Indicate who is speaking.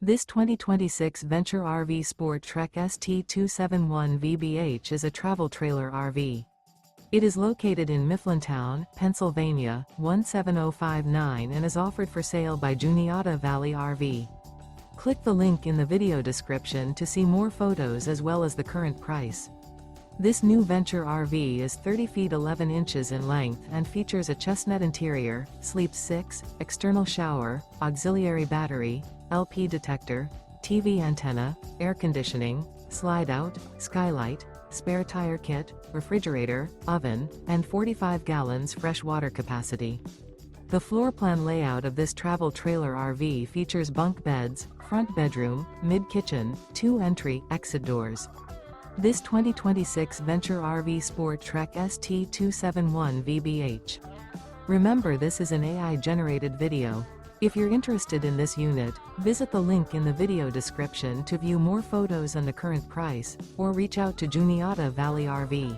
Speaker 1: This 2026 Venture RV SportTrek ST271 VBH is a travel trailer RV. It is located in Mifflintown, Pennsylvania, 17059 and is offered for sale by Juniata Valley RV. Click the link in the video description to see more photos as well as the current price. This new Venture RV is 30 feet 11 inches in length and features a chestnut interior, sleeps 6, external shower, auxiliary battery, LP detector, TV antenna, air conditioning, slide-out, skylight, spare tire kit, refrigerator, oven, and 45 gallons fresh water capacity. The floor plan layout of this travel trailer RV features bunk beds, front bedroom, mid-kitchen, 2 entry/exit doors. This 2026 Venture RV SportTrek ST271 VBH. Remember, this is an AI-generated video. If you're interested in this unit, visit the link in the video description to view more photos and the current price, or reach out to Juniata Valley RV.